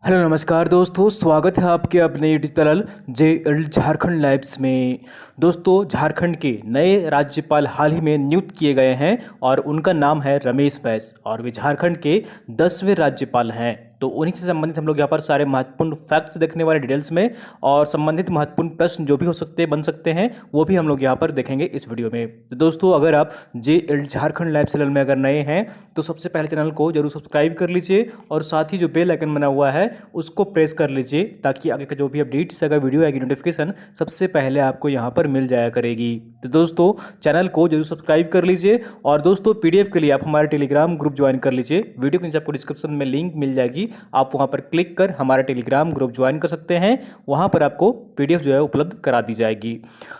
Hello नमस्कार दोस्तों, स्वागत है आपके अपने यूट्यूब चैनल जे झारखंड लाइव्स में। दोस्तों, झारखंड के नए राज्यपाल हाल ही में नियुक्त किए गए हैं और उनका नाम है रमेश बैस और वे झारखंड के 10वें राज्यपाल हैं। तो उन्हीं से संबंधित हम लोग यहाँ पर सारे महत्वपूर्ण फैक्ट्स देखने वाले डिटेल्स में और संबंधित महत्वपूर्ण प्रश्न जो भी हो सकते हैं बन सकते हैं वो भी हम लोग यहाँ पर देखेंगे इस वीडियो में। तो दोस्तों, अगर आप जे झारखंड लाइव चैनल में अगर नए हैं तो सबसे पहले चैनल को जरूर सब्सक्राइब कर लीजिए और साथ ही जो बेल आइकन बना हुआ है उसको प्रेस कर लीजिए ताकि आगे का जो भी अपडेट्स अगर वीडियो आएगी नोटिफिकेशन सबसे पहले आपको यहाँ पर मिल जाया करेगी। तो दोस्तों, चैनल को जरूर सब्सक्राइब कर लीजिए और दोस्तों पीडीएफ के लिए आप हमारे टेलीग्राम ग्रुप ज्वाइन कर लीजिए। वीडियो के नीचे आपको डिस्क्रिप्शन में लिंक मिल जाएगी, आप वहाँ पर क्लिक कर हमारा टेलीग्राम ग्रुप ज्वाइन कर सकते हैं। वहाँ पर आपको पीडीएफ जो है उपलब्ध करा दी जाएगी।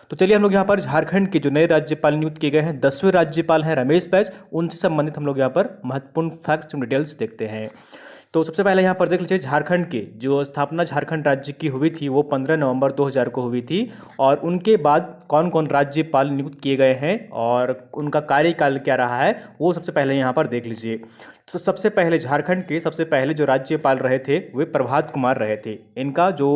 तो चलिए हम लोग यहाँ पर झारखंड के जो नए राज्यपाल नियुक्त किए गए हैं 10वें राज्यपाल हैं रमेश बैस, उनसे संबंधित हम लोग यहाँ पर महत्वपूर्ण फैक्ट्स डिटेल्स देखते हैं। तो सबसे पहले यहाँ पर देख लीजिए, झारखंड के जो स्थापना झारखंड राज्य की हुई थी वो 15 नवंबर 2000 को हुई थी और उनके बाद कौन कौन राज्यपाल नियुक्त किए गए हैं और उनका कार्यकाल क्या रहा है वो सबसे पहले यहाँ पर देख लीजिए। तो सबसे पहले झारखंड के सबसे पहले जो राज्यपाल रहे थे वे प्रभात कुमार रहे थे। इनका जो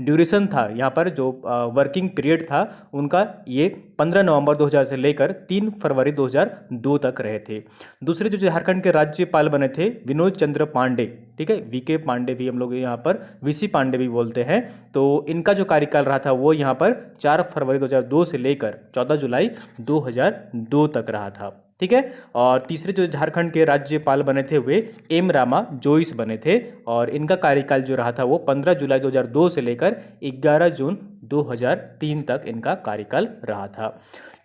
ड्यूरेशन था यहाँ पर जो वर्किंग पीरियड था उनका ये 15 नवंबर 2000 से लेकर 3 फरवरी 2002 तक रहे थे। दूसरे जो झारखंड के राज्यपाल बने थे विनोद चंद्र पांडे, ठीक है, वीके पांडे भी हम लोग यहाँ पर वीसी पांडे भी बोलते हैं। तो इनका जो कार्यकाल रहा था वो यहाँ पर 4 फरवरी 2002 से लेकर 14 जुलाई 2002 तक रहा था, ठीक है। और तीसरे जो झारखंड के राज्यपाल बने थे वे एम रामा जोइस बने थे और इनका कार्यकाल जो रहा था वो 15 जुलाई 2002 से लेकर 11 जून 2003 तक इनका कार्यकाल रहा था।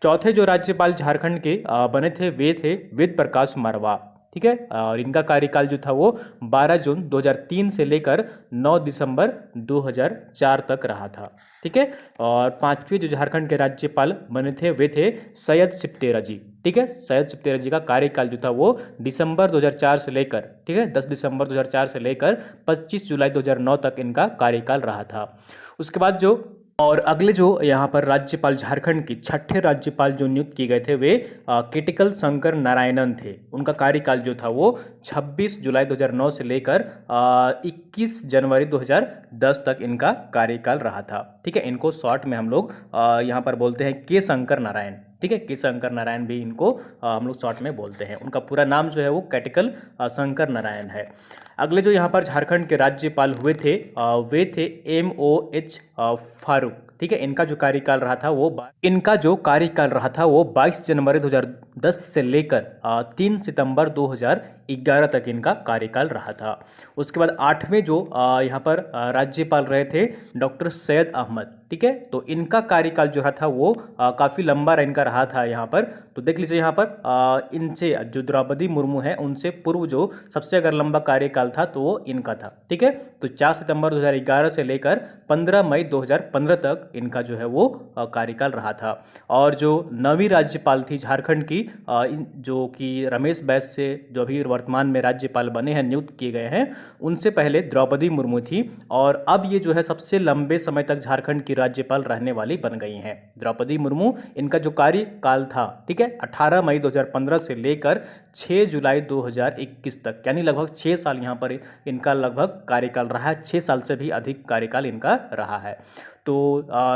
चौथे जो राज्यपाल झारखंड के बने थे वे थे वेद प्रकाश मारवा, ठीक है, और इनका कार्यकाल जो था वो 12 जून 2003 से लेकर 9 दिसंबर 2004 तक रहा था, ठीक है। और पांचवें जो झारखंड के राज्यपाल बने थे वे थे सैयद सिप्तेरा जी, ठीक है। सैयद सिप्तेरा जी का कार्यकाल जो था वो दिसंबर 2004 से लेकर, ठीक है, 10 दिसंबर 2004 से लेकर 25 जुलाई 2009 तक इनका कार्यकाल रहा था। उसके बाद जो और अगले जो यहाँ पर राज्यपाल झारखंड के छठे राज्यपाल जो नियुक्त किए गए थे वे केटिकल शंकर नारायणन थे। उनका कार्यकाल जो था वो 26 जुलाई 2009 से लेकर 21 जनवरी 2010 तक इनका कार्यकाल रहा था, ठीक है। इनको शॉर्ट में हम लोग यहाँ पर बोलते हैं के शंकर नारायण, ठीक है, के शंकर नारायण भी इनको हम लोग शॉर्ट में बोलते हैं। उनका पूरा नाम जो है वो केटिकल शंकर नारायण है। अगले जो यहाँ पर झारखंड के राज्यपाल हुए थे वे थे MOH फारूक, ठीक है। इनका जो कार्यकाल रहा था वो 22 जनवरी 2010 से लेकर 3 सितंबर 2011 तक इनका कार्यकाल रहा था। उसके बाद आठवें जो यहाँ पर राज्यपाल रहे थे डॉक्टर सैयद अहमद, ठीक है। तो इनका कार्यकाल जो रहा था वो काफ़ी लंबा इनका रहा था यहाँ पर। तो देख लीजिए यहाँ पर इनसे जो द्रौपदी मुर्मू है उनसे पूर्व जो सबसे अगर लंबा कार्यकाल था तो वो इनका था, ठीक है। तो 4 सितंबर 2011 से लेकर 15 मई 2015 तक इनका जो है वो कार्यकाल रहा था। और जो नवी राज्यपाल थी झारखंड की जो कि रमेश बैस से जो अभी वर्तमान में राज्यपाल बने हैं नियुक्त किए गए हैं, उनसे पहले द्रौपदी मुर्मू थी और अब ये जो है सबसे लंबे समय तक झारखंड की राज्यपाल रहने वाली बन गई हैं द्रौपदी मुर्मू। इनका जो कार्यकाल था, ठीक है, 18 मई 2015 से लेकर 6 जुलाई 2021 तक, यानी लगभग 6 साल यहाँ पर इनका लगभग कार्यकाल रहा है। 6 साल से भी अधिक कार्यकाल इनका रहा है। तो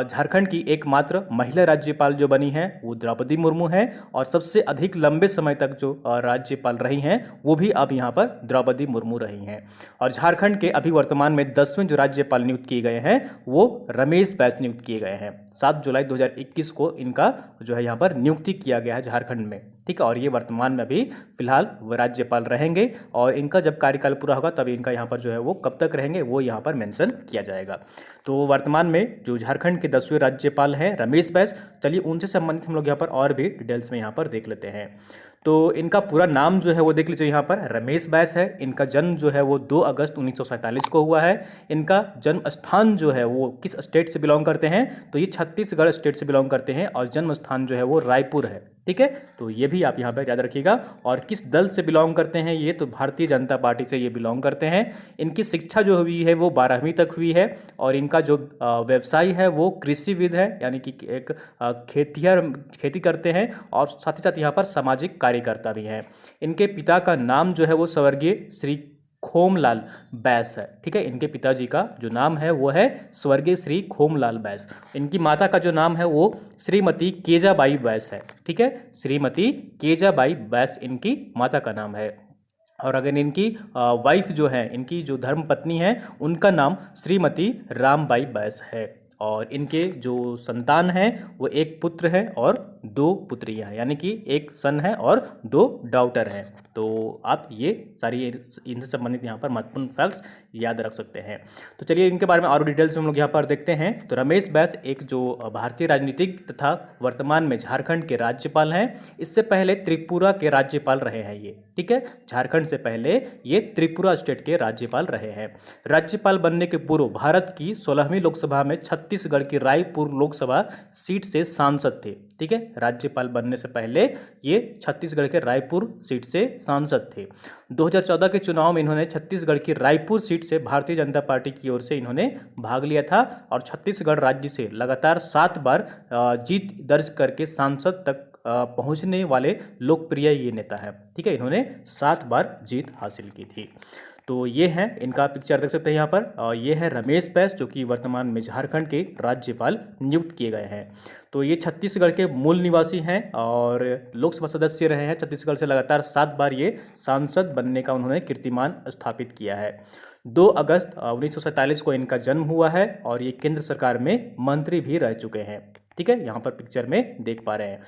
झारखंड की एकमात्र महिला राज्यपाल जो बनी है वो द्रौपदी मुर्मू है और सबसे अधिक लंबे समय तक जो राज्यपाल रही हैं वो भी अब यहाँ पर द्रौपदी मुर्मू रही हैं। और झारखंड के अभी वर्तमान में 10वें जो राज्यपाल नियुक्त किए गए हैं वो रमेश बैस नियुक्त किए गए हैं। 7 जुलाई 2021 को इनका जो है यहाँ पर नियुक्ति किया गया है झारखंड में, ठीक है। और ये वर्तमान में अभी फिलहाल वो राज्यपाल रहेंगे और इनका जब कार्यकाल पूरा होगा तब इनका यहाँ पर जो है वो कब तक रहेंगे वो यहाँ पर मेंशन किया जाएगा। तो वर्तमान में जो झारखंड के 10वें राज्यपाल हैं रमेश बैस, चलिए उनसे संबंधित हम लोग यहाँ पर और भी डिटेल्स में यहाँ पर देख लेते हैं। तो इनका पूरा नाम जो है वो देख लीजिए यहाँ पर रमेश बैस है। इनका जन्म जो है वो 2 अगस्त 1947 को हुआ है। इनका जन्म स्थान जो है वो किस स्टेट से बिलोंग करते हैं तो ये छत्तीसगढ़ स्टेट से बिलोंग करते हैं और जन्म स्थान जो है वो रायपुर है, ठीक है। तो ये भी आप यहाँ पर याद रखिएगा। और किस दल से बिलोंग करते हैं ये तो भारतीय जनता पार्टी से ये बिलोंग करते हैं। इनकी शिक्षा जो हुई है वो 12वीं तक हुई है और इनका जो व्यवसाय है वो कृषिविद है, यानी कि एक खेती करते हैं और साथ ही साथ यहाँ पर सामाजिक कार्यकर्ता भी हैं। इनके पिता का नाम जो है वो स्वर्गीय श्री खोमलाल बैस है। ठीक है, इनके पिताजी का जो नाम है वो है स्वर्गीय श्री खोमलाल बैस। इनकी माता का जो नाम है वो श्रीमती केजाबाई बैस है। ठीक है, श्रीमती केजाबाई बैस इनकी माता का नाम है। और अगर इनकी वाइफ जो है, इनकी जो धर्म पत्नी है, उनका नाम श्रीमती रामबाई बैस है। और इनके जो संतान हैं वो एक पुत्र है और 2 पुत्रियां हैं, यानी कि एक सन है और 2 डॉटर हैं। तो आप ये सारी इनसे संबंधित यहाँ पर महत्वपूर्ण फैक्ट्स याद रख सकते हैं। तो चलिए इनके बारे में और डिटेल्स हम लोग यहाँ पर देखते हैं। तो रमेश बैस एक जो भारतीय राजनीतिक तथा वर्तमान में झारखंड के राज्यपाल हैं। इससे पहले त्रिपुरा के राज्यपाल रहे हैं ये। ठीक है, झारखंड से पहले ये त्रिपुरा स्टेट के राज्यपाल रहे हैं। राज्यपाल बनने के पूर्व भारत की 16वीं लोकसभा में छत्तीसगढ़ की रायपुर लोकसभा सीट से सांसद थे। ठीक है, राज्यपाल बनने से पहले ये छत्तीसगढ़ के रायपुर सीट से सांसद थे। 2014 के चुनाव में इन्होंने छत्तीसगढ़ की रायपुर सीट से भारतीय जनता पार्टी की ओर से इन्होंने भाग लिया था और छत्तीसगढ़ राज्य से लगातार 7 बार जीत दर्ज करके सांसद तक पहुंचने वाले लोकप्रिय ये नेता है। ठीक है, इन्होंने 7 बार जीत हासिल की थी। तो ये है इनका पिक्चर देख सकते हैं यहाँ पर। ये है रमेश बैस जो कि वर्तमान में झारखंड के राज्यपाल नियुक्त किए गए हैं। तो ये छत्तीसगढ़ के मूल निवासी हैं और लोकसभा सदस्य रहे हैं। छत्तीसगढ़ से लगातार 7 बार ये सांसद बनने का उन्होंने कीर्तिमान स्थापित किया है। 2 अगस्त 1947 को इनका जन्म हुआ है और ये केंद्र सरकार में मंत्री भी रह चुके हैं। ठीक है, यहाँ पर पिक्चर में देख पा रहे हैं।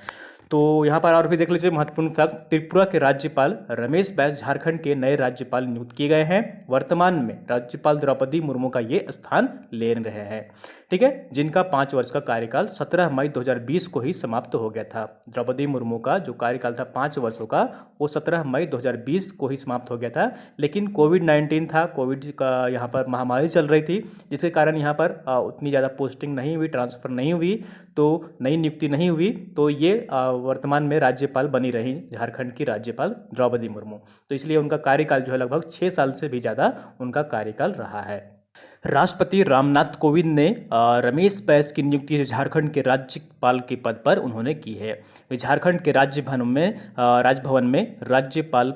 तो यहाँ पर और भी देख लीजिए महत्वपूर्ण फैक्ट। त्रिपुरा के राज्यपाल रमेश बैस झारखंड के नए राज्यपाल नियुक्त किए गए हैं। वर्तमान में राज्यपाल द्रौपदी मुर्मू का ये स्थान ले रहे हैं। ठीक है, जिनका 5 वर्ष का कार्यकाल 17 मई 2020 को ही समाप्त हो गया था। द्रौपदी मुर्मू का जो कार्यकाल था 5 वर्षों का, वो 17 मई 2020 को ही समाप्त हो गया था। लेकिन कोविड-19 था, कोविड का यहाँ पर महामारी चल रही थी, जिसके कारण यहाँ पर उतनी ज़्यादा पोस्टिंग नहीं हुई, ट्रांसफ़र नहीं हुई, तो नई नियुक्ति नहीं हुई। तो ये वर्तमान में राज्यपाल बनी रही झारखंड की राज्यपाल द्रौपदी मुर्मू। तो इसलिए उनका कार्यकाल जो है लगभग 6 साल से भी ज़्यादा उनका कार्यकाल रहा है। राष्ट्रपति रामनाथ कोविंद ने रमेश बैस की नियुक्ति झारखंड के राज्यपाल के पद पर उन्होंने की है। वे झारखंड के राजभवन में राज्यपाल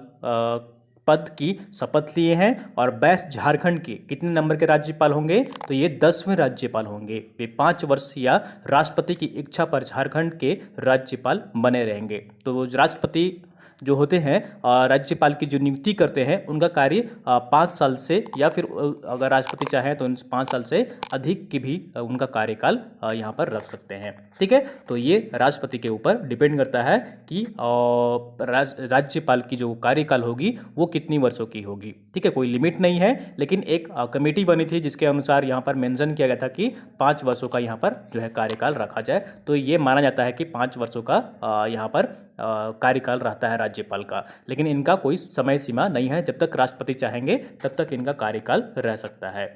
पद की शपथ लिए हैं और बैस झारखंड के कितने नंबर के राज्यपाल होंगे? तो ये 10वें राज्यपाल होंगे। वे 5 वर्ष या राष्ट्रपति की इच्छा पर झारखंड के राज्यपाल बने रहेंगे। तो राष्ट्रपति जो होते हैं राज्यपाल की जो नियुक्ति करते हैं उनका कार्य 5 साल से या फिर अगर राष्ट्रपति चाहें तो 5 साल से अधिक की भी उनका कार्यकाल यहाँ पर रख सकते हैं। ठीक है, तो ये राष्ट्रपति के ऊपर डिपेंड करता है कि राज्यपाल की जो कार्यकाल होगी वो कितनी वर्षों की होगी। ठीक है, कोई लिमिट नहीं है, लेकिन एक कमेटी बनी थी जिसके अनुसार यहाँ पर मेंशन किया गया था कि 5 वर्षों का यहाँ पर जो है कार्यकाल रखा जाए। तो ये माना जाता है कि 5 वर्षों का यहाँ पर कार्यकाल रहता है राज्यपाल का, लेकिन इनका कोई समय सीमा नहीं है। जब तक राष्ट्रपति चाहेंगे तब तक इनका कार्यकाल रह सकता है।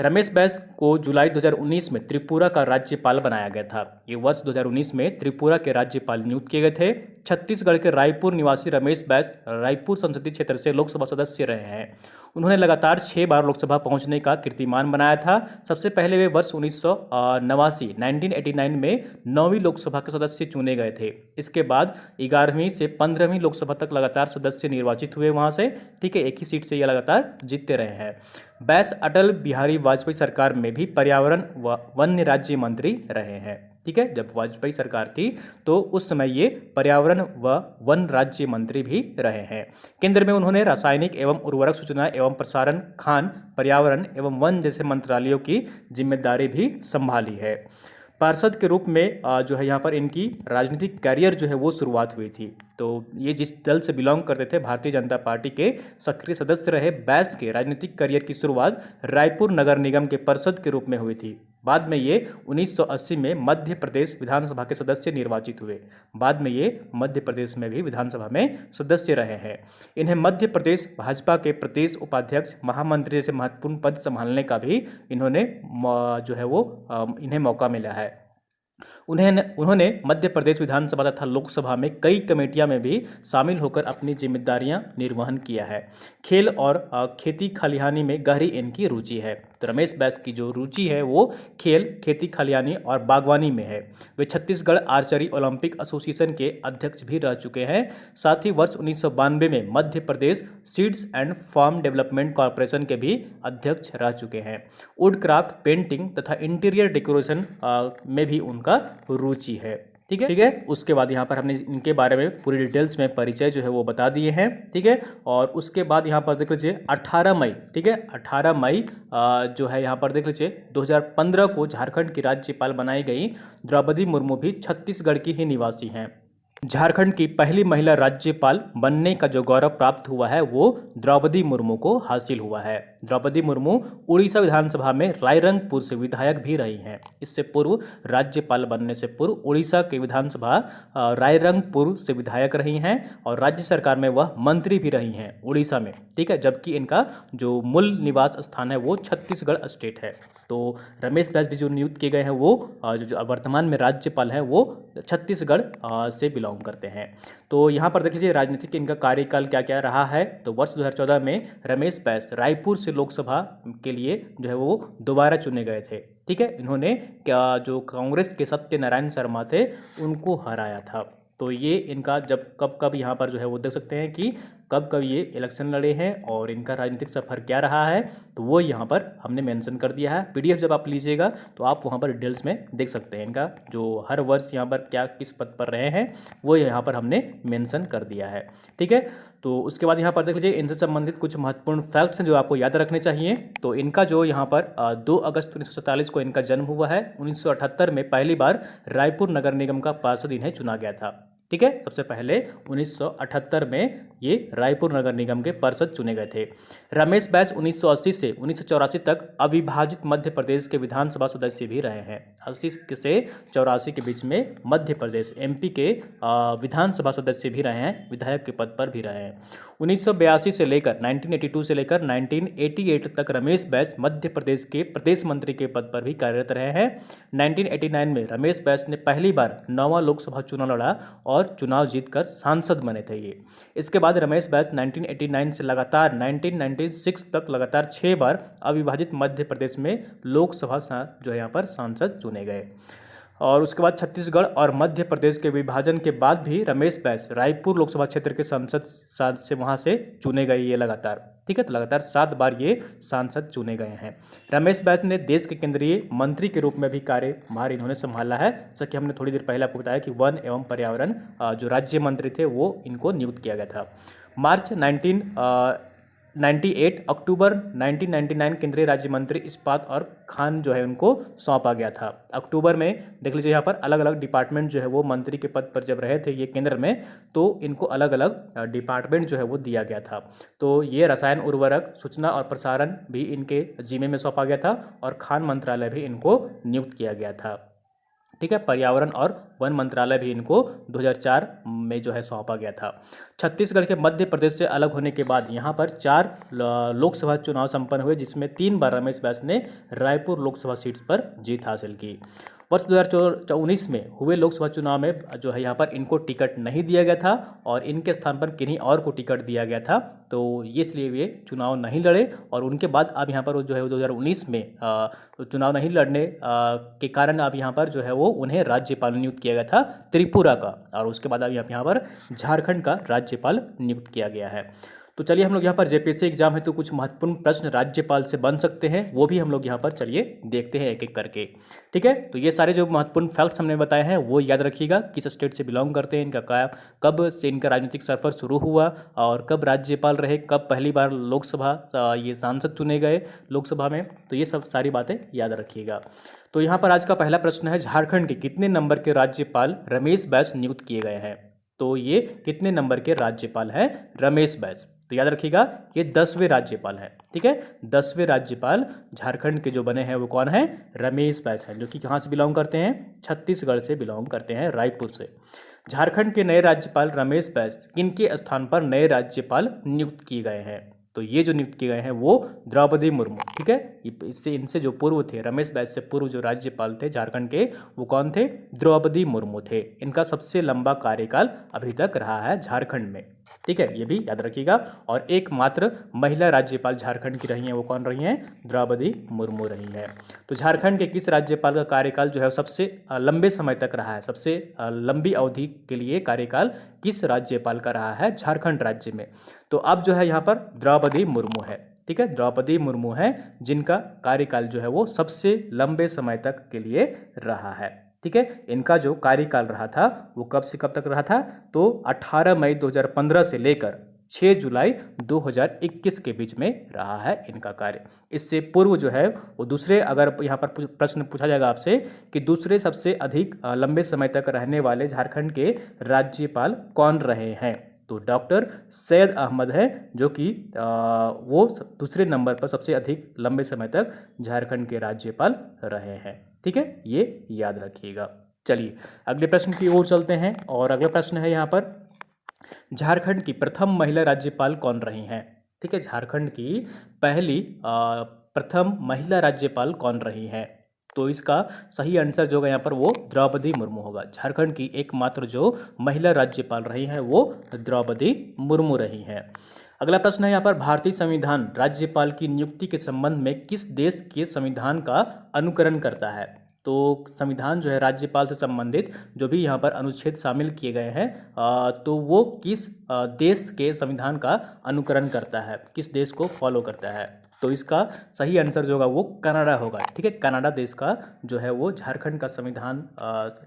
रमेश बैस को जुलाई 2019 में त्रिपुरा का राज्यपाल बनाया गया था। ये वर्ष 2019 में त्रिपुरा के राज्यपाल नियुक्त किए गए थे। छत्तीसगढ़ के रायपुर निवासी रमेश बैस रायपुर संसदीय क्षेत्र से लोकसभा सदस्य रहे हैं। उन्होंने लगातार 6 बार लोकसभा पहुंचने का कीर्तिमान बनाया था। सबसे पहले वे वर्ष 1989 में 9वीं लोकसभा के सदस्य चुने गए थे। इसके बाद 11वीं से 15वीं लोकसभा तक लगातार सदस्य निर्वाचित हुए वहां से। ठीक है, एक ही सीट से ये लगातार जीतते रहे हैं। बैस अटल बिहारी वाजपेयी सरकार में भी पर्यावरण व वन राज्य मंत्री रहे हैं। ठीक है, जब वाजपेयी सरकार थी तो उस समय ये पर्यावरण व वन राज्य मंत्री भी रहे हैं। केंद्र में उन्होंने रासायनिक एवं उर्वरक, सूचना एवं प्रसारण, खान, पर्यावरण एवं वन जैसे मंत्रालयों की जिम्मेदारी भी संभाली है। पार्षद के रूप में जो है यहाँ पर इनकी राजनीतिक कैरियर जो है वो शुरुआत हुई थी। तो ये जिस दल से बिलोंग करते थे, भारतीय जनता पार्टी के सक्रिय सदस्य रहे बैस के राजनीतिक करियर की शुरुआत रायपुर नगर निगम के पार्षद के रूप में हुई थी। बाद में ये 1980 में मध्य प्रदेश विधानसभा के सदस्य निर्वाचित हुए। बाद में ये मध्य प्रदेश में भी विधानसभा में सदस्य रहे हैं। इन्हें मध्य प्रदेश भाजपा के प्रदेश उपाध्यक्ष, महामंत्री जैसे महत्वपूर्ण पद संभालने का भी इन्होंने जो है वो इन्हें मौका मिला है। उन्होंने मध्य प्रदेश विधानसभा तथा लोकसभा में कई कमेटियां में भी शामिल होकर अपनी जिम्मेदारियां निर्वहन किया है। खेल और खेती खलिहानी में गहरी इनकी रुचि है। तो रमेश बैस की जो रुचि है वो खेल, खेती खलियानी और बागवानी में है। वे छत्तीसगढ़ आर्चरी ओलंपिक एसोसिएशन के अध्यक्ष भी रह चुके हैं। साथ ही वर्ष 1992 में Madhya Pradesh seeds and farm development corporation के भी अध्यक्ष रह चुके हैं। वुडक्राफ्ट, पेंटिंग तथा इंटीरियर डेकोरेशन में भी उनका रुचि है। ठीक है। उसके बाद यहाँ पर हमने इनके बारे में पूरी डिटेल्स में परिचय जो है वो बता दिए हैं। ठीक है। और उसके बाद यहाँ पर देख लीजिए 18 मई, ठीक है, 18 मई जो है यहाँ पर देख लीजिए 2015 को झारखंड की राज्यपाल बनाई गई द्रौपदी मुर्मू भी छत्तीसगढ़ की ही निवासी हैं। झारखंड की पहली महिला राज्यपाल बनने का जो गौरव प्राप्त हुआ है वो द्रौपदी मुर्मू को हासिल हुआ है। द्रौपदी मुर्मू उड़ीसा विधानसभा में रायरंगपुर से विधायक भी रही हैं। इससे पूर्व राज्यपाल बनने से पूर्व उड़ीसा के विधानसभा रायरंगपुर से विधायक रही हैं और राज्य सरकार में वह मंत्री भी रही हैं उड़ीसा में। ठीक है। जबकि इनका जो मूल निवास स्थान है वो छत्तीसगढ़ स्टेट है। तो रमेश बैस भी जो नियुक्त किए गए हैं वो जो वर्तमान में राज्यपाल हैं वो छत्तीसगढ़ से बिलोंग करते हैं। तो यहाँ पर देख लीजिए राजनीतिक इनका कार्यकाल क्या क्या रहा है। तो वर्ष 2014 में रमेश बैस रायपुर से लोकसभा के लिए जो है वो दोबारा चुने गए थे। ठीक है। इन्होंने जो कांग्रेस के सत्यनारायण शर्मा थे उनको हराया था। तो ये इनका जब कब यहाँ पर जो है वो देख सकते हैं कि कब ये इलेक्शन लड़े हैं और इनका राजनीतिक सफर क्या रहा है, तो वो यहाँ पर हमने मेंशन कर दिया है। पीडीएफ जब आप लीजिएगा तो आप वहाँ पर डिटेल्स में देख सकते हैं इनका जो हर वर्ष यहाँ पर क्या किस पद पर रहे हैं वो यहाँ पर हमने मेंशन कर दिया है। ठीक है। तो उसके बाद यहाँ पर देख लीजिए इनसे संबंधित कुछ महत्वपूर्ण फैक्ट्स हैं जो आपको याद रखने चाहिए। तो इनका जो यहाँ पर 2 अगस्त 1947 को इनका जन्म हुआ है। 1978 में पहली बार रायपुर नगर निगम का पार्षद इन्हें चुना गया था। ठीक है। सबसे पहले 1978 में ये रायपुर नगर निगम के पार्षद चुने गए थे। रमेश बैस 1980 से 1984 तक अविभाजित मध्य प्रदेश के विधानसभा सदस्य भी रहे हैं। 80 से 84 के बीच में मध्य प्रदेश एमपी के विधानसभा सदस्य भी रहे हैं, विधायक के पद पर भी रहे हैं। 1982 से लेकर 1982 से लेकर 1988 तक रमेश बैस मध्य प्रदेश के प्रदेश मंत्री के पद पर भी कार्यरत रहे हैं। 1989 में रमेश बैस ने पहली बार 9वां लोकसभा चुनाव लड़ा और चुनाव जीतकर सांसद बने थे ये। इसके बाद रमेश बैस 1989 से लगातार 1996 तक लगातार 6 बार अविभाजित मध्य प्रदेश में लोकसभा जो है यहाँ पर सांसद चुने गए। और उसके बाद छत्तीसगढ़ और मध्य प्रदेश के विभाजन के बाद भी रमेश बैस रायपुर लोकसभा क्षेत्र के सांसद से वहाँ से चुने गए ये लगातार। ठीक है। तो लगातार 7 बार ये सांसद चुने गए हैं। रमेश बैस ने देश के केंद्रीय मंत्री के रूप में भी कार्यभार इन्होंने संभाला है। जैसा कि हमने थोड़ी देर पहले आपको बताया कि वन एवं पर्यावरण जो राज्य मंत्री थे वो इनको नियुक्त किया गया था। मार्च 1998 अक्टूबर 1999 केंद्रीय राज्य मंत्री इस्पात और खान जो है उनको सौंपा गया था। अक्टूबर में देख लीजिए यहाँ पर अलग अलग डिपार्टमेंट जो है वो मंत्री के पद पर जब रहे थे ये केंद्र में, तो इनको अलग अलग डिपार्टमेंट जो है वो दिया गया था। तो ये रसायन उर्वरक, सूचना और प्रसारण भी इनके जिम्मे में सौंपा गया था और खान मंत्रालय भी इनको नियुक्त किया गया था। ठीक है। पर्यावरण और वन मंत्रालय भी इनको 2004 में जो है सौंपा गया था। छत्तीसगढ़ के मध्य प्रदेश से अलग होने के बाद यहाँ पर 4 लोकसभा चुनाव संपन्न हुए जिसमें 3 बार रमेश बैस ने रायपुर लोकसभा सीट्स पर जीत हासिल की। वर्ष 2019 में हुए लोकसभा चुनाव में जो है यहाँ पर इनको टिकट नहीं दिया गया था और इनके स्थान पर किन्हीं और को टिकट दिया गया था। तो ये इसलिए वे चुनाव नहीं लड़े और उनके बाद अब यहाँ पर जो है 2019 में चुनाव नहीं लड़ने के कारण अब यहाँ पर जो है वो उन्हें राज्यपाल नियुक्त किया गया था त्रिपुरा का, और उसके बाद अब यहाँ पर झारखंड का राज्यपाल नियुक्त किया गया है। तो चलिए हम लोग यहाँ पर जेपीएससी एग्जाम है तो कुछ महत्वपूर्ण प्रश्न राज्यपाल से बन सकते हैं वो भी हम लोग यहाँ पर चलिए देखते हैं एक एक करके। ठीक है। तो ये सारे जो महत्वपूर्ण फैक्ट्स हमने बताए हैं वो याद रखिएगा, किस स्टेट से बिलोंग करते हैं, इनका कब से इनका राजनीतिक सफर शुरू हुआ और कब राज्यपाल रहे, कब पहली बार लोकसभा ये सांसद चुने गए लोकसभा में, तो ये सब सारी बातें याद रखिएगा। तो यहाँ पर आज का पहला प्रश्न है, झारखंड के कितने नंबर के राज्यपाल रमेश बैस नियुक्त किए गए हैं? तो ये कितने नंबर के राज्यपाल हैं रमेश बैस? तो याद रखिएगा ये 10वें राज्यपाल हैं। ठीक है। 10वें राज्यपाल झारखंड के जो बने हैं वो कौन है? रमेश बैस हैं, जो कि कहाँ से बिलोंग करते हैं? छत्तीसगढ़ से बिलोंग करते हैं, रायपुर से। झारखंड के नए राज्यपाल रमेश बैस किनके स्थान पर नए राज्यपाल नियुक्त किए गए हैं? तो ये जो नियुक्त किए गए हैं वो द्रौपदी मुर्मू, ठीक है। इससे इनसे जो पूर्व थे, रमेश बैस से पूर्व जो राज्यपाल थे झारखंड के, वो कौन थे? द्रौपदी मुर्मू थे। इनका सबसे लंबा कार्यकाल अभी तक रहा है झारखंड में, ठीक है, ये भी याद रखिएगा। और एकमात्र महिला राज्यपाल झारखंड की रही हैं, वो कौन रही हैं? द्रौपदी मुर्मू रही हैं। तो झारखंड के किस राज्यपाल का कार्यकाल जो है सबसे लंबे समय तक रहा है? सबसे लंबी अवधि के लिए कार्यकाल किस राज्यपाल का रहा है झारखंड राज्य में? तो अब जो है यहाँ पर द्रौपदी मुर्मू है, ठीक है, द्रौपदी मुर्मू है जिनका कार्यकाल जो है वो सबसे लंबे समय तक के लिए रहा है, ठीक है। इनका जो कार्यकाल रहा था वो कब से कब तक रहा था? तो 18 मई 2015 से लेकर 6 जुलाई 2021 के बीच में रहा है इनका कार्य। इससे पूर्व जो है वो दूसरे, अगर यहाँ पर प्रश्न पूछा जाएगा आपसे कि दूसरे सबसे अधिक लंबे समय तक रहने वाले झारखंड के राज्यपाल कौन रहे हैं, तो डॉक्टर सैयद अहमद है जो कि वो दूसरे नंबर पर सबसे अधिक लंबे समय तक झारखंड के राज्यपाल रहे हैं, ठीक है, ये याद रखिएगा। चलिए अगले प्रश्न की ओर चलते हैं और अगला प्रश्न है यहाँ पर, झारखंड की प्रथम महिला राज्यपाल कौन रही हैं? ठीक है, झारखंड की पहली प्रथम महिला राज्यपाल कौन रही हैं? तो इसका सही आंसर जो होगा यहाँ पर वो द्रौपदी मुर्मू होगा। झारखंड की एकमात्र जो महिला राज्यपाल रही हैं वो द्रौपदी मुर्मू रही हैं। अगला प्रश्न है यहाँ पर, भारतीय संविधान राज्यपाल की नियुक्ति के संबंध में किस देश के संविधान का अनुकरण करता है? तो संविधान जो है राज्यपाल से संबंधित जो भी यहाँ पर अनुच्छेद शामिल किए गए हैं तो वो किस देश के संविधान का अनुकरण करता है, किस देश को फॉलो करता है? तो इसका सही आंसर जो होगा वो कनाडा होगा, ठीक है। कनाडा देश का जो है वो झारखंड का संविधान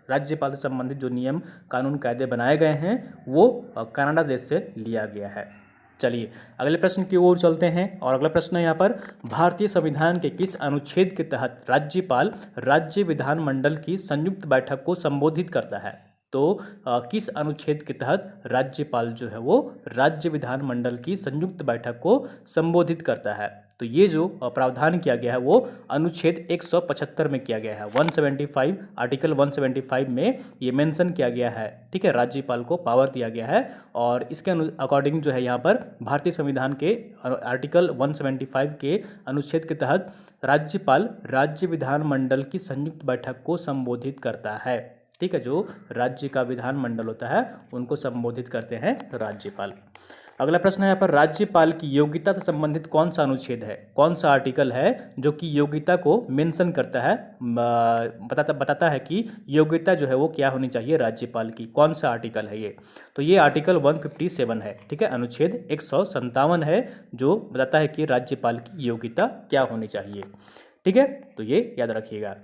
राज्यपाल से संबंधित जो नियम कानून कायदे बनाए गए हैं वो कनाडा देश से लिया गया है। चलिए अगले प्रश्न की ओर चलते हैं और अगला प्रश्न है यहाँ पर, भारतीय संविधान के किस अनुच्छेद के तहत राज्यपाल राज्य विधानमंडल की संयुक्त बैठक को संबोधित करता है? तो किस अनुच्छेद के तहत राज्यपाल जो है वो राज्य विधानमंडल की संयुक्त बैठक को संबोधित करता है? तो ये जो प्रावधान किया गया है वो अनुच्छेद 175 में किया गया है। 175 आर्टिकल 175 में ये मेंशन किया गया है, ठीक है, राज्यपाल को पावर दिया गया है और इसके अकॉर्डिंग जो है यहाँ पर भारतीय संविधान के आर्टिकल 175 के अनुच्छेद के तहत राज्यपाल राज्य विधानमंडल की संयुक्त बैठक को संबोधित करता है, ठीक है। जो राज्य का विधानमंडल होता है उनको संबोधित करते हैं राज्यपाल। अगला प्रश्न है यहाँ पर, राज्यपाल की योग्यता से संबंधित कौन सा अनुच्छेद है, कौन सा आर्टिकल है जो कि योग्यता को मेंशन करता है, बताता है कि योग्यता जो है वो क्या होनी चाहिए राज्यपाल की? कौन सा आर्टिकल है ये? तो ये आर्टिकल 157 है, ठीक है, अनुच्छेद 157 है जो बताता है कि राज्यपाल की योग्यता क्या होनी चाहिए, ठीक है, तो ये याद रखिएगा।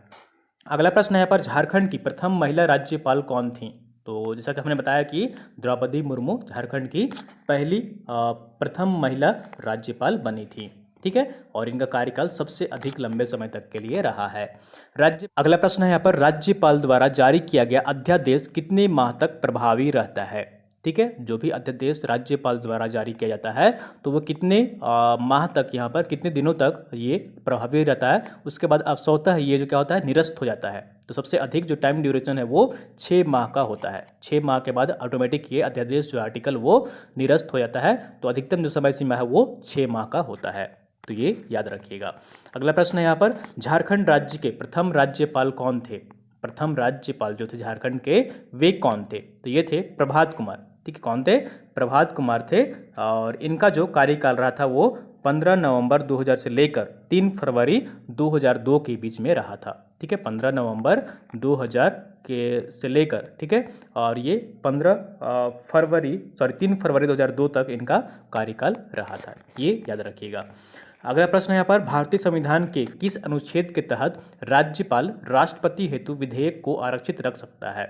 अगला प्रश्न है यहाँ पर, झारखंड की प्रथम महिला राज्यपाल कौन थी? तो जैसा कि हमने बताया कि द्रौपदी मुर्मू झारखंड की पहली प्रथम महिला राज्यपाल बनी थी, ठीक है, और इनका कार्यकाल सबसे अधिक लंबे समय तक के लिए रहा है। अगला प्रश्न है यहाँ पर, राज्यपाल द्वारा जारी किया गया अध्यादेश कितने माह तक प्रभावी रहता है? ठीक है, जो भी अध्यादेश राज्यपाल द्वारा जारी किया जाता है तो वो कितने माह तक, यहाँ पर कितने दिनों तक ये प्रभावी रहता है, उसके बाद अब स्वतः ये जो क्या होता है निरस्त हो जाता है। तो सबसे अधिक जो टाइम ड्यूरेशन है वो 6 माह का होता है। 6 माह के बाद ऑटोमेटिक ये अध्यादेश जो आर्टिकल वो निरस्त हो जाता है। तो अधिकतम जो समय सीमा है वो 6 माह का होता है, तो ये याद रखिएगा। अगला प्रश्न है यहाँ पर, झारखंड राज्य के प्रथम राज्यपाल कौन थे? प्रथम राज्यपाल जो थे झारखंड के वे कौन थे? तो ये थे प्रभात कुमार, ठीक है, कौन थे? प्रभात कुमार थे और इनका जो कार्यकाल रहा था वो 15 नवंबर 2000 से लेकर 3 फरवरी 2002 के बीच में रहा था, ठीक है, 15 नवंबर 2000 के से लेकर, ठीक है, और ये 3 फरवरी 2002 तक इनका कार्यकाल रहा था, ये याद रखिएगा। अगला प्रश्न यहाँ पर, भारतीय संविधान के किस अनुच्छेद के तहत राज्यपाल राष्ट्रपति हेतु विधेयक को आरक्षित रख सकता है?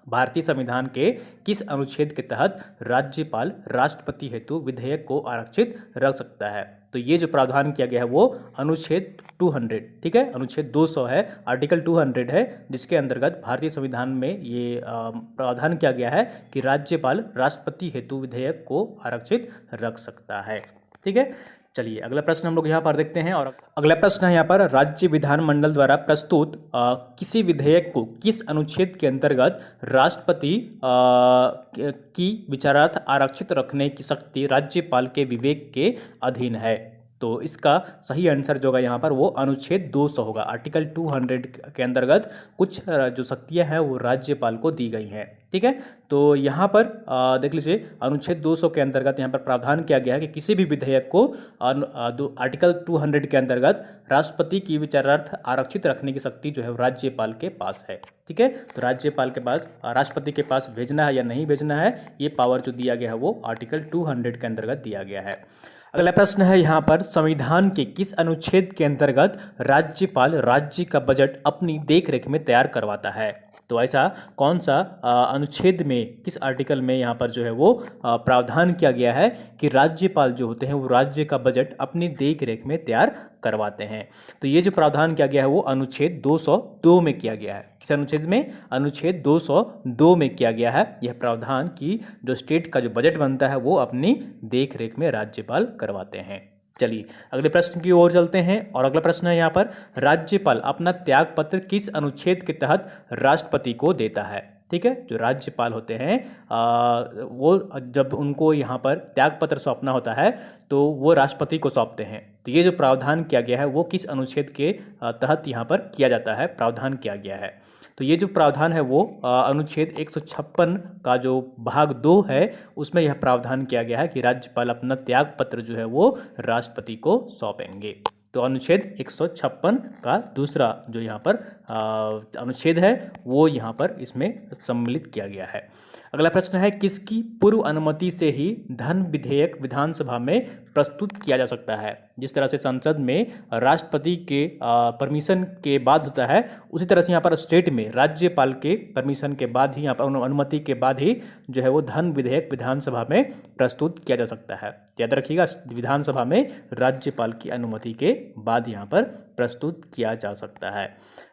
भारतीय संविधान के किस अनुच्छेद के तहत राज्यपाल राष्ट्रपति हेतु विधेयक को आरक्षित रख सकता है? तो ये जो प्रावधान किया गया है वो अनुच्छेद 200, ठीक है, अनुच्छेद 200 है, आर्टिकल 200 है, जिसके अंतर्गत भारतीय संविधान में ये प्रावधान किया गया है कि राज्यपाल राष्ट्रपति हेतु विधेयक को आरक्षित रख सकता है, ठीक है। चलिए अगला प्रश्न हम लोग यहाँ पर देखते हैं। और अगला प्रश्न है यहाँ पर, राज्य विधानमंडल द्वारा प्रस्तुत किसी विधेयक को किस अनुच्छेद के अंतर्गत राष्ट्रपति की विचारार्थ आरक्षित रखने की शक्ति राज्यपाल के विवेक के अधीन है? तो इसका सही आंसर जो होगा यहाँ पर वो अनुच्छेद 200 होगा। आर्टिकल 200 के अंतर्गत कुछ जो शक्तियाँ हैं वो राज्यपाल को दी गई हैं। ठीक है, तो यहाँ पर देख लीजिए अनुच्छेद 200 के अंतर्गत यहाँ पर प्रावधान किया गया है कि किसी भी विधेयक को आर्टिकल 200 के अंतर्गत राष्ट्रपति की विचारार्थ आरक्षित रखने की शक्ति जो है वो राज्यपाल के पास है। ठीक है, तो राज्यपाल के पास, राष्ट्रपति के पास भेजना है या नहीं भेजना है, ये पावर जो दिया गया है वो आर्टिकल 200 के अंतर्गत दिया गया है। अगला प्रश्न है यहाँ पर, संविधान के किस अनुच्छेद के अंतर्गत राज्यपाल राज्य का बजट अपनी देखरेख में तैयार करवाता है? तो ऐसा कौन सा अनुच्छेद में, किस आर्टिकल में यहाँ पर जो है वो प्रावधान किया गया है कि राज्यपाल जो होते हैं वो राज्य का बजट अपनी देख रेख में तैयार करवाते हैं? तो ये जो प्रावधान किया गया है वो अनुच्छेद 202 में किया गया है। किस अनुच्छेद में? अनुच्छेद 202 में किया गया है यह प्रावधान कि जो स्टेट का जो बजट बनता है वो अपनी देख रेख में राज्यपाल करवाते हैं। चलिए अगले प्रश्न की ओर चलते हैं। और अगला प्रश्न है यहाँ पर, राज्यपाल अपना त्याग पत्र किस अनुच्छेद के तहत राष्ट्रपति को देता है? ठीक है, जो राज्यपाल होते हैं वो जब उनको यहाँ पर त्याग पत्र सौंपना होता है तो वो राष्ट्रपति को सौंपते हैं। तो ये जो प्रावधान किया गया है वो किस अनुच्छेद के तहत यहाँ पर किया जाता है, प्रावधान किया गया है? तो ये जो प्रावधान है वो अनुच्छेद 156 का जो भाग 2 है उसमें यह प्रावधान किया गया है कि राज्यपाल अपना त्याग पत्र जो है वो राष्ट्रपति को सौंपेंगे। तो अनुच्छेद 156 का दूसरा जो यहाँ पर अनुच्छेद है वो यहाँ पर इसमें सम्मिलित किया गया है। अगला प्रश्न है, किसकी पूर्व अनुमति से ही धन विधेयक विधानसभा में प्रस्तुत किया जा सकता है? जिस तरह से संसद में राष्ट्रपति के परमिशन के बाद होता है, उसी तरह से यहाँ पर स्टेट में राज्यपाल के परमिशन के बाद ही, यहाँ पर अनुमति के बाद ही जो है वो धन विधेयक विधानसभा में प्रस्तुत किया जा सकता है। याद रखिएगा, विधानसभा में राज्यपाल की अनुमति के बाद यहाँ पर प्रस्तुत किया जा सकता है।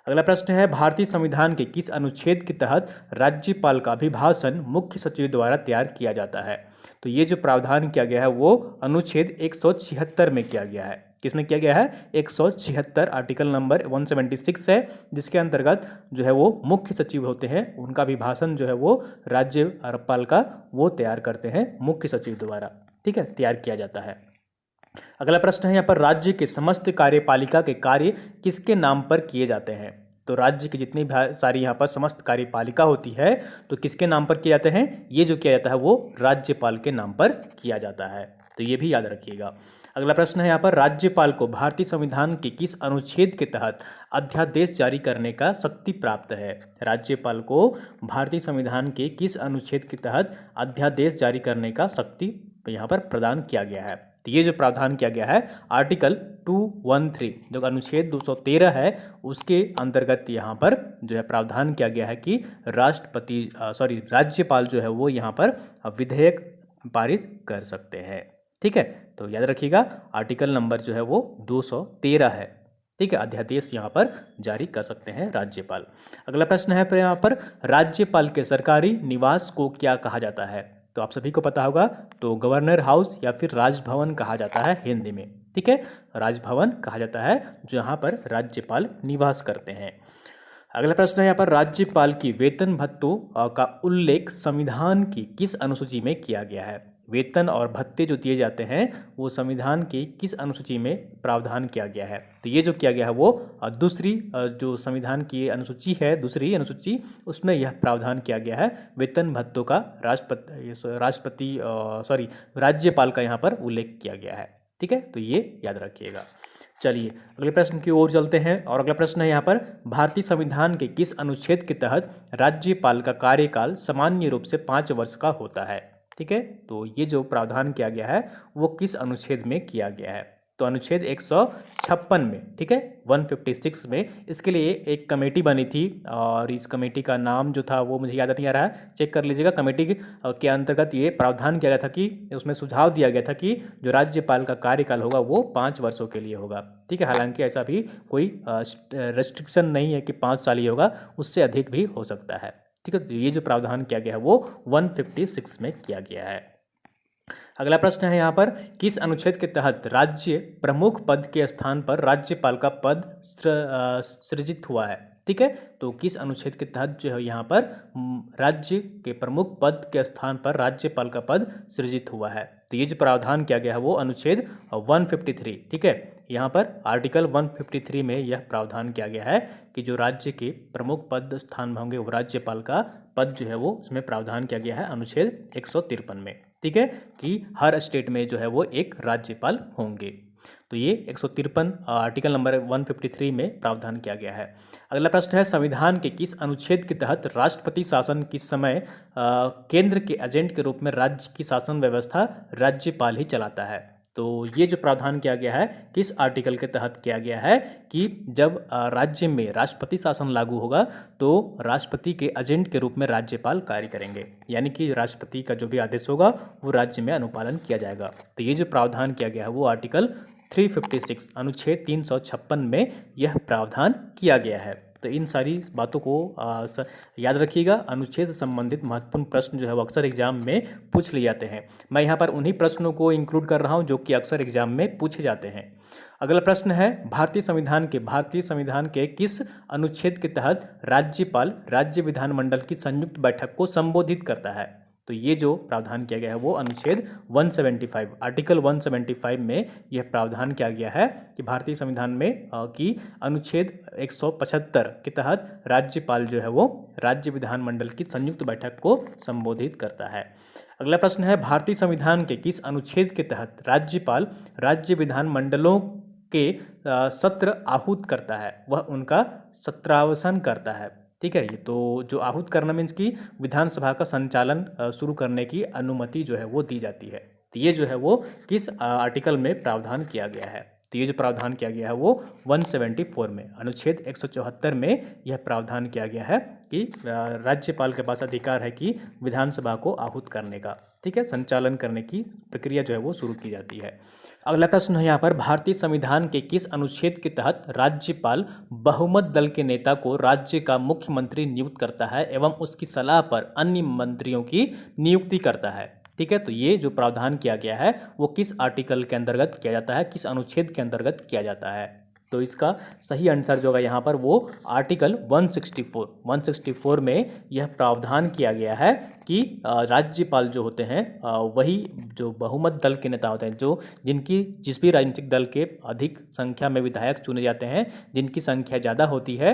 अगला प्रश्न है, भारतीय संविधान के किस अनुच्छेद के तहत राज्यपाल का अभिभाषण मुख्य सचिव द्वारा तैयार किया जाता है? तो ये जो प्रावधान किया गया है वो अनुच्छेद 176 में किया गया है। किसमें किया गया है? 176 आर्टिकल नंबर 176 है, जिसके अंतर्गत जो है वो मुख्य सचिव होते हैं, उनका अभिभाषण जो है वो राज्यपाल का वो तैयार करते हैं मुख्य सचिव द्वारा। ठीक है, तैयार किया जाता है। अगला प्रश्न है यहाँ पर, राज्य के समस्त कार्यपालिका के कार्य किसके नाम पर किए जाते हैं? तो राज्य की जितनी सारी यहाँ पर समस्त कार्यपालिका होती है तो किसके नाम पर किए जाते हैं? ये जो किया जाता है वो राज्यपाल के नाम पर किया जाता है, तो ये भी याद रखिएगा। अगला प्रश्न है यहाँ पर, राज्यपाल को भारतीय संविधान के किस अनुच्छेद के तहत अध्यादेश जारी करने का शक्ति प्राप्त है? राज्यपाल को भारतीय संविधान के किस अनुच्छेद के तहत अध्यादेश जारी करने का शक्ति यहाँ पर प्रदान किया गया है? तो ये जो प्रावधान किया गया है आर्टिकल 213 जो अनुच्छेद 213 है उसके अंतर्गत यहाँ पर जो है प्रावधान किया गया है कि राज्यपाल जो है वो यहाँ पर विधेयक पारित कर सकते हैं। ठीक है, तो याद रखिएगा आर्टिकल नंबर जो है वो 213 है। ठीक है, अध्यादेश यहाँ पर जारी कर सकते हैं राज्यपाल। अगला प्रश्न है यहाँ पर, राज्यपाल के सरकारी निवास को क्या कहा जाता है? तो आप सभी को पता होगा, तो गवर्नर हाउस या फिर राजभवन कहा जाता है हिंदी में। ठीक है, राजभवन कहा जाता है जहाँ पर राज्यपाल निवास करते हैं। अगला प्रश्न है यहाँ पर, राज्यपाल की वेतन भत्तों का उल्लेख संविधान की किस अनुसूची में किया गया है? वेतन और भत्ते जो दिए जाते हैं वो संविधान की किस अनुसूची में प्रावधान किया गया है? तो ये जो किया गया है वो दूसरी जो संविधान की अनुसूची है, दूसरी अनुसूची, उसमें यह प्रावधान किया गया है वेतन भत्तों का राज्यपाल का यहाँ पर उल्लेख किया गया है। ठीक है, तो ये याद रखिएगा। चलिए अगले प्रश्न की ओर चलते हैं। और अगला प्रश्न है यहाँ पर, भारतीय संविधान के किस अनुच्छेद के तहत राज्यपाल का कार्यकाल सामान्य रूप से 5 वर्ष का होता है? ठीक है, तो ये जो प्रावधान किया गया है वो किस अनुच्छेद में किया गया है? तो अनुच्छेद 156 में। ठीक है, 156 में। इसके लिए एक कमेटी बनी थी और इस कमेटी का नाम जो था वो मुझे याद नहीं आ रहा है, चेक कर लीजिएगा। कमेटी के अंतर्गत ये प्रावधान किया गया था कि उसमें सुझाव दिया गया था कि जो राज्यपाल का कार्यकाल होगा वो 5 वर्षों के लिए होगा। ठीक है, हालांकि ऐसा भी कोई रेस्ट्रिक्शन नहीं है कि 5 साल ही होगा, उससे अधिक भी हो सकता है। ठीक है, तो ये जो प्रावधान किया गया है वो 156 में किया गया है। अगला प्रश्न है यहाँ पर, किस अनुच्छेद के तहत राज्य प्रमुख पद के स्थान पर राज्यपाल का पद सृजित हुआ है? ठीक है, तो किस अनुच्छेद के तहत जो है यहाँ पर राज्य के प्रमुख पद के स्थान पर राज्यपाल का पद सृजित हुआ है? तो ये जो प्रावधान किया गया है वो अनुच्छेद 153, ठीक है, यहाँ पर आर्टिकल 153 में यह प्रावधान किया गया है कि जो राज्य के प्रमुख पद स्थान में होंगे वो राज्यपाल का पद जो है वो उसमें प्रावधान किया गया है अनुच्छेद 153 में, ठीक है, कि हर स्टेट में जो है वो एक राज्यपाल होंगे। तो ये 153 आर्टिकल नंबर 153 में प्रावधान किया गया है। अगला प्रश्न है, संविधान के किस अनुच्छेद के तहत राष्ट्रपति शासन के समय केंद्र के एजेंट के रूप में राज्य की शासन व्यवस्था राज्यपाल ही चलाता है? तो ये जो प्रावधान किया गया है किस आर्टिकल के तहत किया गया है कि जब राज्य में राष्ट्रपति शासन लागू होगा तो राष्ट्रपति के एजेंट के रूप में राज्यपाल कार्य करेंगे, यानी कि राष्ट्रपति का जो भी आदेश होगा वो राज्य में अनुपालन किया जाएगा। तो ये जो प्रावधान किया गया है वो आर्टिकल 356 अनुच्छेद 356 में यह प्रावधान किया गया है। तो इन सारी बातों को याद रखिएगा। अनुच्छेद से संबंधित महत्वपूर्ण प्रश्न जो है वो अक्सर एग्जाम में पूछ लिए जाते हैं। मैं यहाँ पर उन्हीं प्रश्नों को इंक्लूड कर रहा हूँ जो कि अक्सर एग्जाम में पूछे जाते हैं। अगला प्रश्न है, भारतीय संविधान के किस अनुच्छेद के तहत राज्यपाल राज्य विधानमंडल की संयुक्त बैठक को संबोधित करता है? तो ये जो प्रावधान किया गया है वो अनुच्छेद 175 आर्टिकल 175 में यह प्रावधान किया गया है कि भारतीय संविधान में की अनुच्छेद 175 के तहत राज्यपाल जो है वो राज्य विधानमंडल की संयुक्त बैठक को संबोधित करता है। अगला प्रश्न है, भारतीय संविधान के किस अनुच्छेद के तहत राज्यपाल राज्य विधानमंडलों के सत्र आहूत करता है, वह उनका सत्रावसान करता है? ठीक है, ये तो जो आहूत करना मीन्स कि विधानसभा का संचालन शुरू करने की अनुमति जो है वो दी जाती है। तो ये जो है वो किस आर्टिकल में प्रावधान किया गया है? तो ये जो प्रावधान किया गया है वो 174 में अनुच्छेद 174 में यह प्रावधान किया गया है कि राज्यपाल के पास अधिकार है कि विधानसभा को आहूत करने का, ठीक है, संचालन करने की प्रक्रिया जो है वो शुरू की जाती है। अगला प्रश्न है यहाँ पर, भारतीय संविधान के किस अनुच्छेद के तहत राज्यपाल बहुमत दल के नेता को राज्य का मुख्यमंत्री नियुक्त करता है एवं उसकी सलाह पर अन्य मंत्रियों की नियुक्ति करता है? ठीक है, तो ये जो प्रावधान किया गया है वो किस आर्टिकल के अंतर्गत किया जाता है, किस अनुच्छेद के अंतर्गत किया जाता है? तो इसका सही आंसर जो होगा यहाँ पर वो आर्टिकल 164 में यह प्रावधान किया गया है कि राज्यपाल जो होते हैं वही जो बहुमत दल के नेता होते हैं, जो जिस भी राजनीतिक दल के अधिक संख्या में विधायक चुने जाते हैं, जिनकी संख्या ज़्यादा होती है,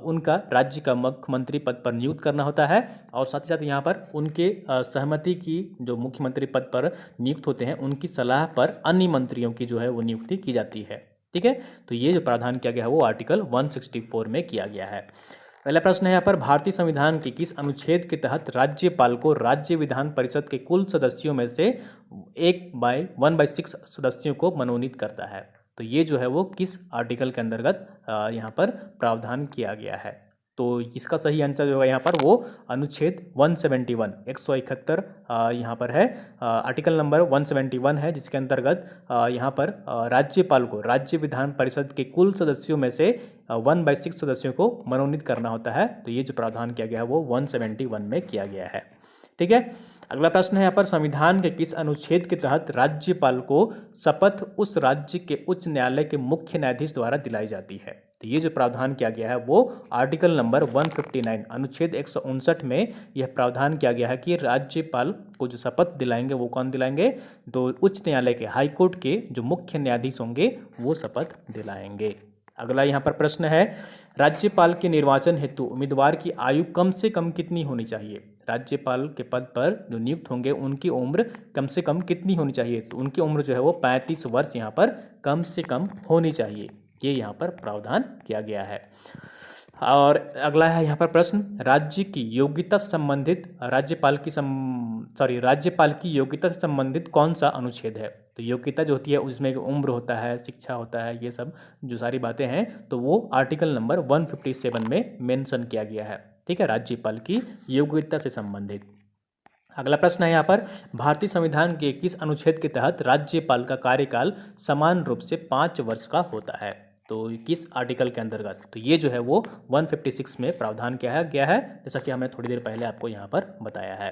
उनका राज्य का मुख्यमंत्री पद पर नियुक्त करना होता है। और साथ ही साथ यहाँ पर उनके सहमति की जो मुख्यमंत्री पद पर नियुक्त होते हैं उनकी सलाह पर अन्य मंत्रियों की जो है वो नियुक्ति की जाती है। ठीक है, तो ये जो प्रावधान किया गया है वो आर्टिकल 164 में किया गया है। पहला प्रश्न है यहाँ पर, भारतीय संविधान के किस अनुच्छेद के तहत राज्यपाल को राज्य विधान परिषद के कुल सदस्यों में से 1/6 सदस्यों को मनोनीत करता है? तो ये जो है वो किस आर्टिकल के अंतर्गत यहाँ पर प्रावधान किया गया है? तो इसका सही आंसर जो होगा यहाँ पर वो अनुच्छेद 171 171 यहाँ पर है, आर्टिकल नंबर 171 है, जिसके अंतर्गत यहाँ पर राज्यपाल को राज्य विधान परिषद के कुल सदस्यों में से 1/6 सदस्यों को मनोनीत करना होता है। तो ये जो प्रावधान किया गया है वो 171 में किया गया है। ठीक है, अगला प्रश्न है यहाँ पर, संविधान के किस अनुच्छेद के तहत राज्यपाल को शपथ उस राज्य के उच्च न्यायालय के मुख्य न्यायाधीश द्वारा दिलाई जाती है? तो ये जो प्रावधान किया गया है वो आर्टिकल नंबर 159 अनुच्छेद 159 में यह प्रावधान किया गया है कि राज्यपाल को जो शपथ दिलाएंगे वो कौन दिलाएंगे? तो उच्च न्यायालय के हाई कोर्ट के जो मुख्य न्यायाधीश होंगे वो शपथ दिलाएंगे। अगला यहाँ पर प्रश्न है, राज्यपाल के निर्वाचन हेतु उम्मीदवार की आयु कम से कम कितनी होनी चाहिए? राज्यपाल के पद पर जो नियुक्त होंगे उनकी उम्र कम से कम कितनी होनी चाहिए? तो उनकी उम्र जो है वो 35 वर्ष यहाँ पर कम से कम होनी चाहिए, ये यहाँ पर प्रावधान किया गया है। और अगला है यहाँ पर प्रश्न, राज्य की योग्यता से संबंधित राज्यपाल की योग्यता से संबंधित कौन सा अनुच्छेद है? तो योग्यता जो होती है उसमें उम्र होता है, शिक्षा होता है, ये सब जो सारी बातें हैं तो वो आर्टिकल नंबर 157 में मेंशन किया गया है। ठीक है, राज्यपाल की योग्यता से संबंधित। अगला प्रश्न है यहाँ पर, भारतीय संविधान के किस अनुच्छेद के तहत राज्यपाल का कार्यकाल समान रूप से 5 वर्ष का होता है? तो किस आर्टिकल के अंतर्गत? तो ये जो है वो 156 में प्रावधान किया गया है, जैसा कि हमने थोड़ी देर पहले आपको यहाँ पर बताया है।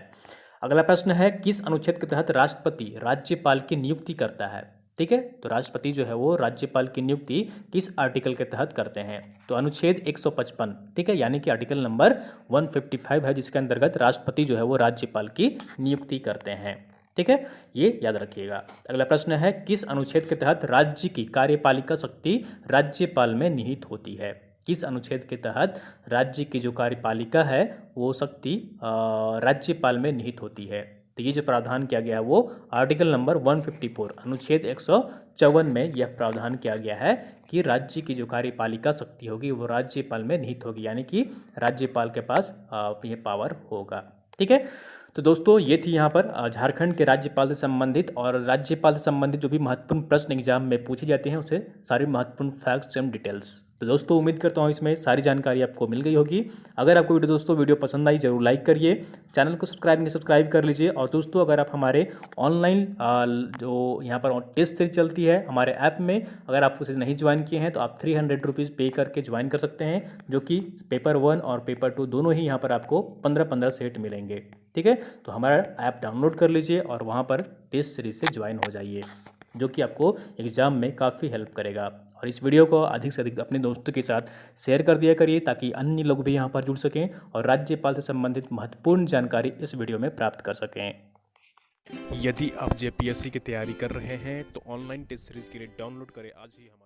अगला प्रश्न है, किस अनुच्छेद के तहत राष्ट्रपति राज्यपाल की नियुक्ति करता है? ठीक है, तो राष्ट्रपति जो है वो राज्यपाल की नियुक्ति किस आर्टिकल के तहत करते हैं? तो अनुच्छेद 155, ठीक है, यानी कि आर्टिकल नंबर 155 है, जिसके अंतर्गत राष्ट्रपति जो है वो राज्यपाल की नियुक्ति करते हैं। ठीक है, ये याद रखिएगा। अगला प्रश्न है, किस अनुच्छेद के तहत राज्य की कार्यपालिका शक्ति राज्यपाल में निहित होती है? किस अनुच्छेद के तहत राज्य की जो कार्यपालिका है वो शक्ति राज्यपाल में निहित होती है? तो ये जो प्रावधान किया गया है वो आर्टिकल नंबर 154 अनुच्छेद 154 में यह प्रावधान किया गया है कि राज्य की जो कार्यपालिका शक्ति होगी वो राज्यपाल में निहित होगी, यानी कि राज्यपाल के पास ये पावर होगा। ठीक है, तो दोस्तों ये थी यहाँ पर झारखंड के राज्यपाल से संबंधित और राज्यपाल से संबंधित जो भी महत्वपूर्ण प्रश्न एग्जाम में पूछे जाते हैं उसे सारी महत्वपूर्ण फैक्ट्स एंड डिटेल्स। तो दोस्तों उम्मीद करता हूँ इसमें सारी जानकारी आपको मिल गई होगी। अगर आपको वीडियो पसंद आई जरूर लाइक करिए, चैनल को सब्सक्राइब कर लीजिए। और दोस्तों अगर आप हमारे ऑनलाइन जो यहाँ पर टेस्ट सीरीज चलती है हमारे ऐप में, अगर आप उसे नहीं ज्वाइन किए हैं तो आप 300 रुपीज़ पे करके ज्वाइन कर सकते हैं, जो कि पेपर 1 और पेपर 2 दोनों ही यहाँ पर आपको 15-15 सेट मिलेंगे। ठीक है, तो हमारा ऐप डाउनलोड कर लीजिए और वहाँ पर टेस्ट सीरीज से ज्वाइन हो जाइए, जो कि आपको एग्ज़ाम में काफ़ी हेल्प करेगा। और इस वीडियो को अधिक से अधिक अपने दोस्तों के साथ शेयर कर दिया करिए ताकि अन्य लोग भी यहाँ पर जुड़ सकें और राज्यपाल से संबंधित महत्वपूर्ण जानकारी इस वीडियो में प्राप्त कर सकें। यदि आप जेपीएससी की तैयारी कर रहे हैं तो ऑनलाइन टेस्ट सीरीज के लिए डाउनलोड करें आज ही हमारे